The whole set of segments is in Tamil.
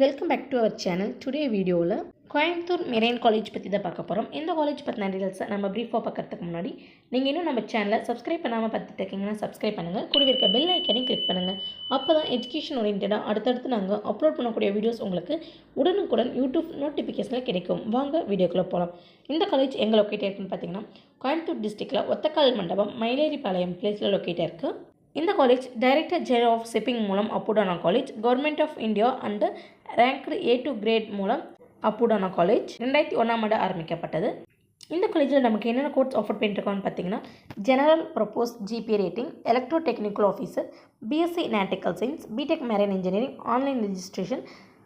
Welcome back to our channel. Today வீடியோவில் கோயம்புத்தூர் மெரைன் காலேஜ் பற்றி தான் பார்க்க போகிறோம். இந்த காலேஜ் பற்றின டீட்டெயில்ஸை நம்ம ப்ரீஃபாக பார்க்கறதுக்கு முன்னாடி நீங்கள் இன்னும் நம்ம சேனலை சப்ஸ்கிரைப் பண்ணாமல் பார்த்துட்டு இருக்கீங்கன்னா சப்ஸ்கிரைப் பண்ணுங்கள். கூடவே இருக்க பெல் ஐக்கனையும் கிளிக் பண்ணுங்கள். அப்போ தான் எஜுகேஷன் ஓரியன்டாக அடுத்தடுத்து நாங்கள் அப்லோட் பண்ணக்கூடிய வீடியோஸ் உங்களுக்கு உடனுக்குடன் யூடியூப் நோட்டிஃபிகேஷனில் கிடைக்கும். வாங்க வீடியோக்குள்ளே போகலாம். இந்த காலேஜ் எங்கே லொக்கேட் இருக்குன்னு பார்த்தீங்கன்னா கோயம்புத்தூர் டிஸ்ட்ரிக்டில் ஒத்தக்கால் மண்டபம் மயிலேரிபாளையம் பிளேஸில் லொக்கேட் இருக்குது. இந்த college director general of shipping மூலம் அப்புடானா college, government of India and ranked A2 grade மூலம் அப்புடானா காலேஜ் 2001 ஆரம்பிக்கப்பட்டது. இந்த காலேஜில் நமக்கு என்னென்ன கோர்ஸ் ஆஃபர் பண்ணியிருக்கோம்னு பார்த்தீங்கன்னா general purpose GPA rating, electro technical officer, BSc nautical science, BTech marine engineering, online registration,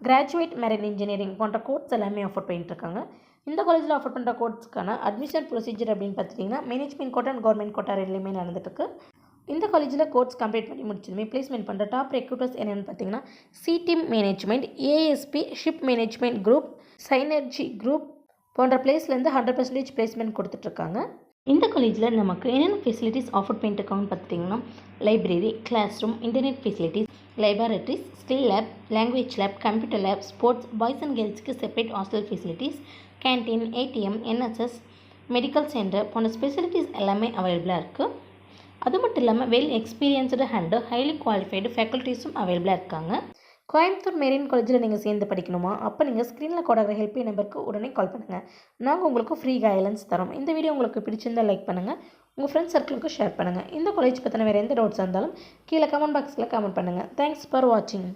graduate marine engineering போன்ற கோர்ஸ் எல்லாமே ஆஃபர் பண்ணிட்டுருக்காங்க. இந்த காலேஜில் ஆஃபர் பண்ணுற கோர்ஸ்க்கான அட்மிஷன் ப்ரொசீஜர் அப்படின்னு பார்த்துட்டிங்கன்னா management quota and government quota ரெண்டுலேயுமே நடந்துட்டுருக்கு. இந்த காலேஜில் கோர்ஸ் கம்ப்ளீட் பண்ணி முடிச்சதுமே பிளேஸ்மெண்ட் பண்ணுற டாப் ரெக்ரூட்டர்ஸ் என்னென்னு பார்த்தீங்கன்னா சிடீம் management, ASP ship management group, synergy group போன்ற பிளேஸ்லேருந்து 100% பிளேஸ்மெண்ட் கொடுத்துட்ருக்காங்க. இந்த காலேஜில் நமக்கு என்னென்ன ஃபெசிலிட்டிஸ் ஆஃபர் பண்ணிட்டுருக்காங்கன்னு பார்த்துட்டிங்கன்னா library, class room, internet facilities, libraries, skill lab, language lab, computer lab, sports, boys and கேர்ள்ஸ்க்கு separate hostel facilities, canteen, ATM, NSS, medical centre போன்ற ஸ்பெசிலிட்டிஸ் எல்லாமே அவைலபிளாக இருக்குது. அது மட்டும் இல்லாமல் well experienced and highly qualified ஃபேக்கல்ட்டிஸும் அவைலபிளாக இருக்காங்க. கோயம்புத்தூர் மெரைன் காலேஜில் நீங்கள் சேர்ந்து படிக்கணுமா? அப்போ நீங்கள் ஸ்க்ரீனில் கொடுக்குற ஹெல்ப்லைன் நம்பருக்கு உடனே கால் பண்ணுங்கள். நாங்கள் உங்களுக்கு ஃப்ரீ கைடன்ஸ் தரோம். இந்த வீடியோ உங்களுக்கு பிடிச்சிருந்தால் லைக் பண்ணுங்கள், உங்கள் ஃப்ரெண்ட்ஸ் சர்க்கிளுக்கு ஷேர் பண்ணுங்கள். இந்த காலேஜ் பற்றின வேறு எந்த டவுட்ஸ் இருந்தாலும் கீழே கமெண்ட் பாக்ஸில் கமெண்ட் பண்ணுங்கள். தேங்க்ஸ் ஃபார் வாட்சிங்.